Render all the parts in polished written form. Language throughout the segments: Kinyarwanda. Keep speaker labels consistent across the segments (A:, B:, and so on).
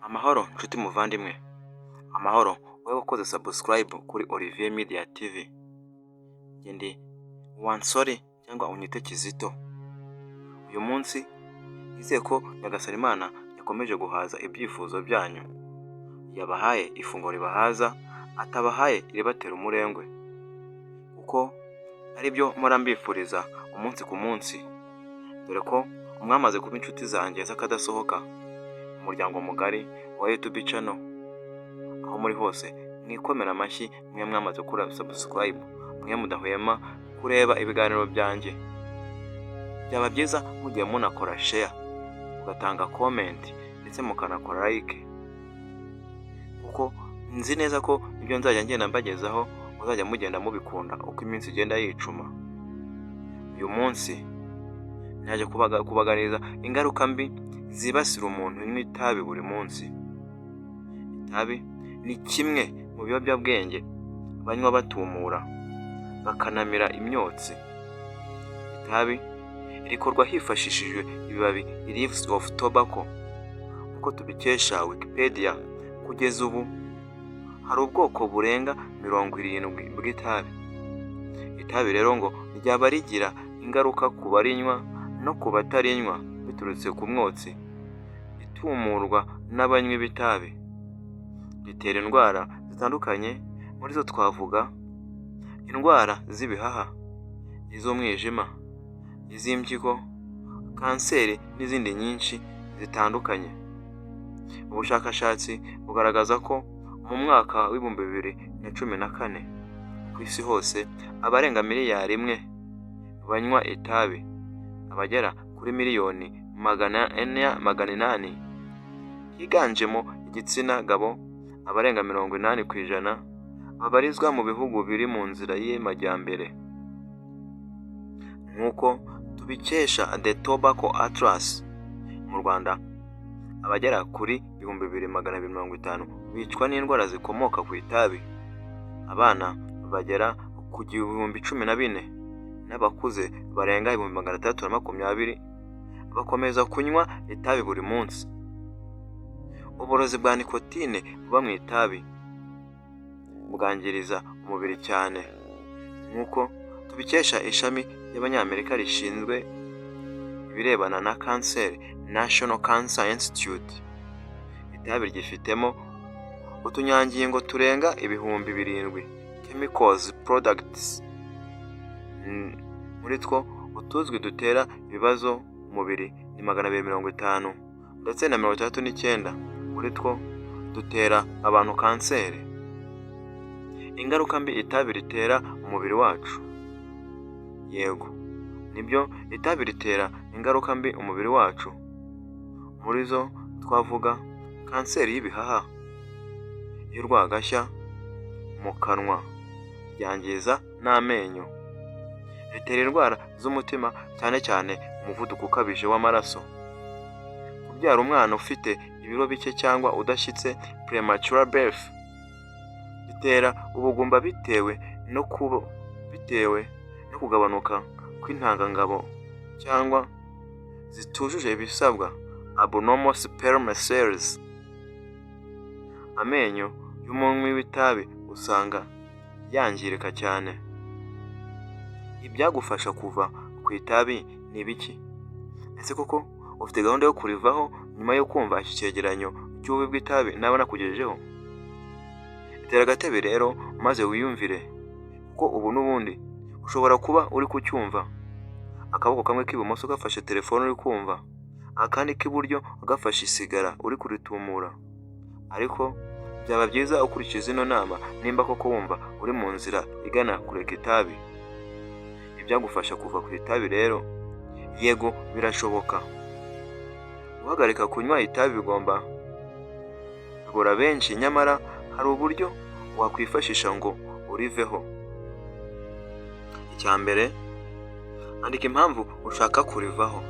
A: Amahoro nshuti muvandimwe, amahoro wowe wakoze subscribe kuri Olivier Media TV. Njye ndi Wansore cyangwa unyite Kizito. Uyu munsi nizeye ko Nyagasani Imana yakomeje guhaza ibyifuzo byanyu, yabahaye ifunguro ribahaza, atabahaye iribatera umurengwe, kuko ari byo mpora mbifuriza umunsi ku munsi, dore ko mwamaze kuba inshuti zanjye z'akadasohoka, umuryango mugari wa YouTube channel. Aho muri hose mwikomera amashyi mwe mwamaze kuri subscribe, mwe mudahwema kureba ibiganiro byanjye. Byaba byiza mugiye munakora share, ugatanga comment ndetse mukanakora like, kuko nzi neza ko ibyo nzajya ngenda mbagezaho muzajya mugenda mubikunda uko iminsi igenda yicuma. Uyu munsi naje kubaganiriza ingaruka mbi zibasira umuntu unywa itabi buri munsi. Itabi ni kimwe mu biyobyabwenge banywa batumura bakanamira imyotsi. Itabi rikorwa hifashishijwe ibibabi leaves of tobacco. Uko tubikesha Wikipedia, kugeza ubu hari ubwoko burenga 70 bw'itabi. Itabi rero ngo ryaba rigira ingaruka ku barinywa no ku batarinywa biturutse ku mwotsi itumurwa n'abanywi b'itabi. Ritera indwara zitandukanye, muri zo twavuga indwara z'ibihaha, iz'umwijima, iz'impyiko, kanseri n'izindi nyinshi zitandukanye. Ubushakashatsi bugaragaza ko mu mwaka w'ibihumbi 2014 ku isi hose abarenga miliyari 1 banywa itabi, abagera kuri miliyoni 800 higanjemo igitsina gabo, abarenga 80% babarizwa mu bihugu biri mu nzira y'amajyambere. Nk'uko tubikesha The Tobacco Atlas, mu Rwanda abagera kuri 2250 bicwa n'indwara zikomoka ku itabi, abana bagera ku 1014 n'abakuze barenga 320 bakomeza kunywa itabi buri munsi. Uburozi bwa nikotine buba mu itabi bwangiriza umubiri cyane, nk'uko tubikesha ishami ry'Abanyamerika rishinzwe ibirebana na kanseri, National Cancer Institute. Itabi ryifitemo utunyangingo turenga 7,000 chemicals products. Muri two utuzwi dutera ibibazo umubiri ni 250 ndetse na 39 muri two dutera abantu kanseri. Ingaruka mbi itabi ritera umubiri wacu. Yego, nibyo, itabi ritera ingaruka mbi umubiri wacu. Muri zo twavuga kanseri y'ibihaha, y'urwagashya, mu kanwa, ryangiza n'amenyo. Ritera indwara z'umutima, cyane cyane umuvuduko ukabije w'amaraso. Kubyara umwana ufite ibiro bike cyangwa udashyitse, premature birth. Ritera ubugumba bitewe no kugabanuka kw'intangangabo cyangwa zitujuje ibisabwa, abnormal sperm cells. Amenyo y'umunywi w'itabi usanga yangirika cyane. Ibyagufasha kuva ku itabi ni ibiki? Ese koko ufite gahunda yo kurivaho nyuma yo kumva iki cyegeranyo cy'ububi bw'itabi nawe nakugejejeho? Itera agatebe rero maze wiyumvire, kuko ubu n'ubundi ushobora kuba uri kucyumva, akaboko kamwe k'ibumoso gafashe telefone uri kumva, akandi k'iburyo gafashe isigara uri kuritumura. Ariko byaba byiza ukurikiza ino nama nimba koko wumva uri mu nzira igana kureka itabi. Ibyagufasha kuva ku itabi rero, yego birashoboka. Guhagarika kunywa itabi bigora benshi, nyamara hari uburyo wakwifashisha ngo uriveho. Icya mbere, andika impamvu ushaka kurivaho.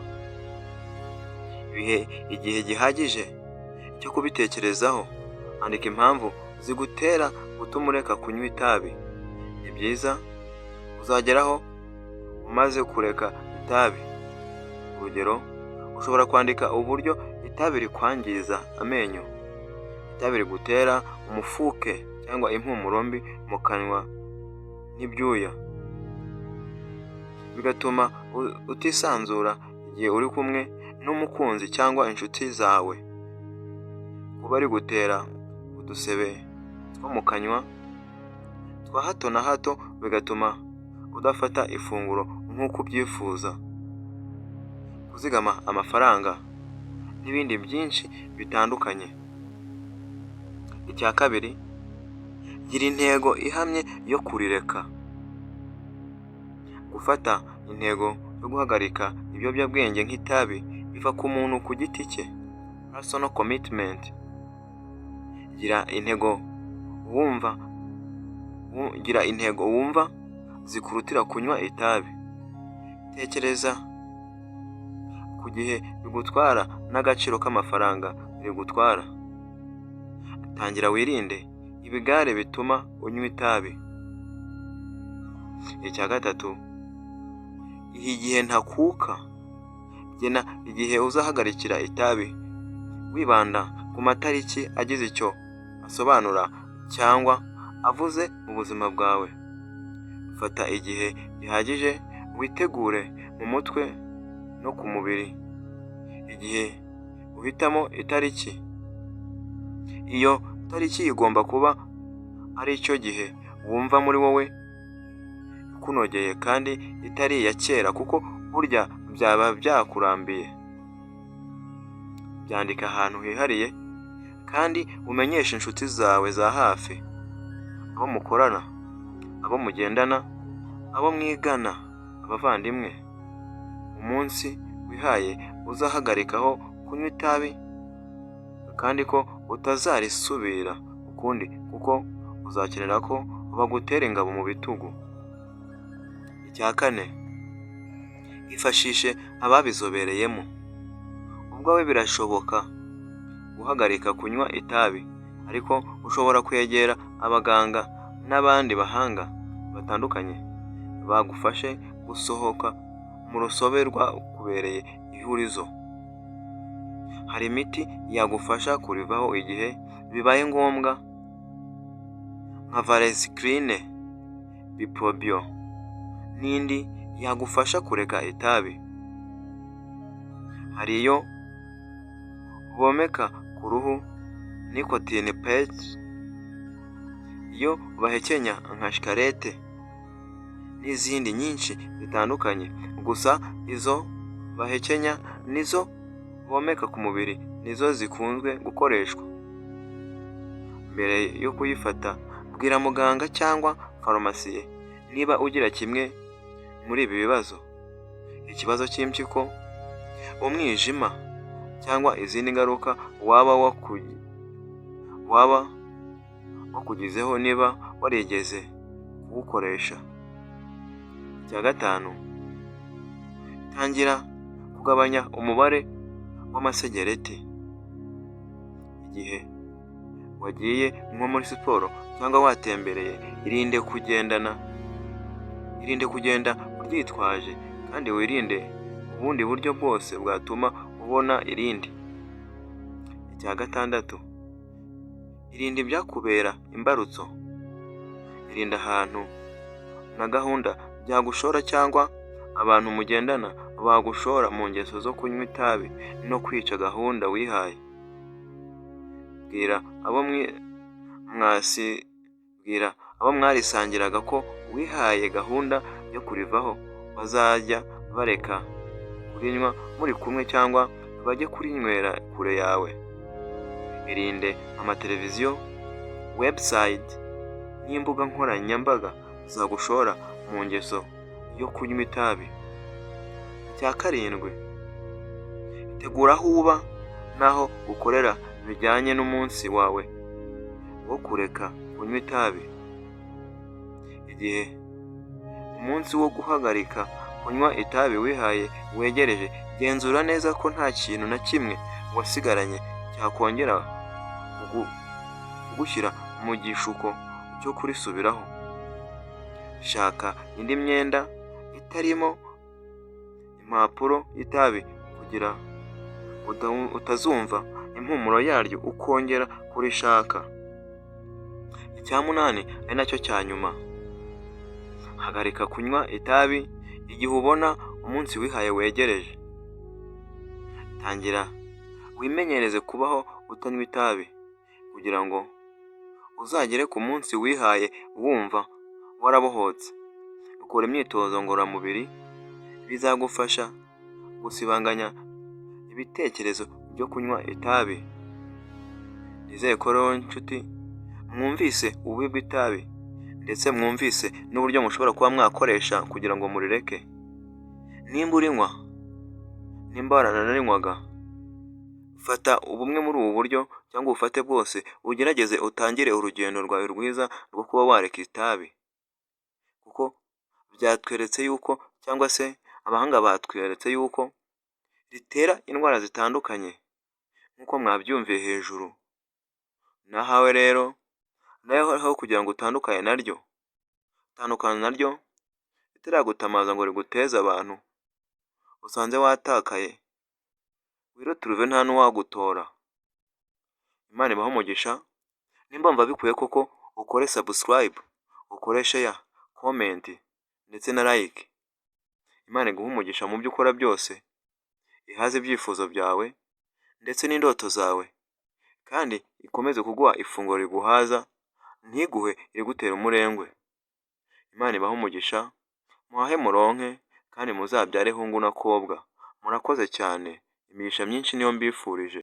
A: Igihe gihagije cyo kubitekerezaho. Andika impamvu zigutera gutuma ureka kunywa itabi. Ni byiza uzageraho umaze kureka itabi. Urugero, ushobora kwandika uburyo itabi rikwangiza amenyo, itabi rigutera umufuke cyangwa impumuro mbi mu kanwa n'ibyuya, bigatuma utisanzura igihe uri kumwe n'umukunzi cyangwa inshuti zawe. Kuba rigutera udusebe two mu kanwa twa hato na hato, bigatuma udafata ifunguro nk'uko ubyifuza. Kuzigama amafaranga n'ibindi byinshi bitandukanye. Icya kabiri, gira intego ihamye yo kurireka. Gufata intego yo guhagarika ibiyobyabwenge nk'itabi biva ku muntu ku giti cye, personal commitment. Gira intego wumva zikurutira kunywa itabi. Tekereza ku gihe bigutwara n'agaciro k'amafaranga bigutwara. Tangira wirinde ibigare bituma unywa itabi. Icya gatatu, iha igihe ntakuka. Gena igihe uzahagarikira itabi, wibanda ku matariki agize icyo asobanura cyangwa avuze mu buzima bwawe. Fata igihe gihagije witegure mu mutwe no ku mubiri. Igihe uhitamo itariki, iyo tariki igomba kuba ari cyo gihe wumva muri wowe kunogeye kandi itari iya kera, kuko burya byaba byakurambiye. Byandika ahantu hihariye kandi umenyeshe inshuti zawe za hafi, abo mukorana, abo mugendana, abo mwigana, abavandimwe, umunsi wihaye uzahagarikaho kunywa itabi, kandi ko utazarisubira ukundi, kuko uzakenera ko bagutera ingabo mu bitugu. Icya kane, ifashishe ababizobereyemo. Ubwawe birashoboka guhagarika kunywa itabi, ariko ushobora kwegera abaganga n'abandi bahanga batandukanye bagufashe gusohoka mu rusobe rwakubereye ihurizo. Hari imiti yagufasha kurivaho igihe bibaye ngombwa, nka Varenicline, Biprobio n'indi yagufasha kureka itabi. Hari iyo bomeka ku ruhu, nicotine patch, iyo bahekenya nka shikarete n'izindi nyinshi zitandukanye. Gusa izo bahekenya nizo bomeka ku mubiri nizo zikunzwe gukoreshwa. Mbere yo kuyifata, bwira muganga cyangwa farumasiye niba ugira kimwe muri ibi bibazo: ikibazo cy'impyiko, umwijima, cyangwa izindi ngaruka waba wakugizeho niba warigeze kuwukoresha. Icya gatanu, tangira kugabanya umubare w'amasegereti. Igihe wagiye nko muri siporo cyangwa watembereye, irinde kugenda uryitwaje, kandi wirinde ubundi buryo bwose bwatuma ubona irindi. Icya gatandatu, irinde ibyakubera imbarutso. Irinde ahantu na gahunda byagushora cyangwa abantu mugendana bagushora mu ngeso zo kunywa itabi no kwica gahunda wihaye. Bwira abo mwarisangiraga ko wihaye gahunda yo kurivaho, bazajya bareka kurinywa muri kumwe cyangwa bajye kurinywera kure yawe. Irinde amateleviziyo, website n'imbuga nkoranyambaga zagushora mu ngeso yo kunywa itabi. Icya karindwi, tegura aho uba n'aho ukorera bijyanye n'umunsi wawe wo kureka kunywa itabi. Igihe umunsi wo guhagarika kunywa itabi wihaye wegereje, genzura neza ko nta kintu na kimwe wasigaranye cyakongera kugushyira mu gishuko cyo kurisubiraho. Shaka indi myenda itarimo impapuro y'itabi kugira utazumva impumuro yaryo ukongera kurishaka. Icya munani ari nacyo cya nyuma, hagarika kunywa itabi igihe ubona umunsi wihaye wegereje. Tangira wimenyereze kubaho utanywa itabi kugira ngo uzagere ku munsi wihaye wumva warabohotse. Ukora imyitozo ngororamubiri bizagufasha gusibanganya ibitekerezo byo kunywa itabi. Nizeye ko rero nshuti mwumvise ububi bw'itabi ndetse mwumvise n'uburyo mushobora kuba mwakoresha kugira ngo murireke. Nimba urinywa, nimba waranarinywaga, fata ubumwe muri ubu buryo cyangwa ubufate bwose ugerageze utangire urugendo rwawe rwiza rwo kuba wareka itabi, kuko byatweretse yuko cyangwa se abahanga batweretse yuko ritera indwara zitandukanye nk'uko mwabyumviye hejuru. Nahawe rero naho kugira ngo utandukane naryo, tandukana naryo ritaragutamaza ngo riguteze abantu usanze watakaye, wiruturuve nta n'uwagutora. Imana ibahe umugisha. Nimba wumva bikwiye koko ukore subscribe, ukore share, comment ndetse na like. Imana iguhe umugisha mu byo ukora byose, ihaze ibyifuzo byawe ndetse n'indoto zawe, kandi ikomeze kuguha ifunguro riguhaza, ntiguhe irigutera umurengwe. Imana ibahe umugisha, muhahe muronke kandi muzabyare hungu na kobwa. Murakoze cyane, imigisha myinshi niyo mbifurije.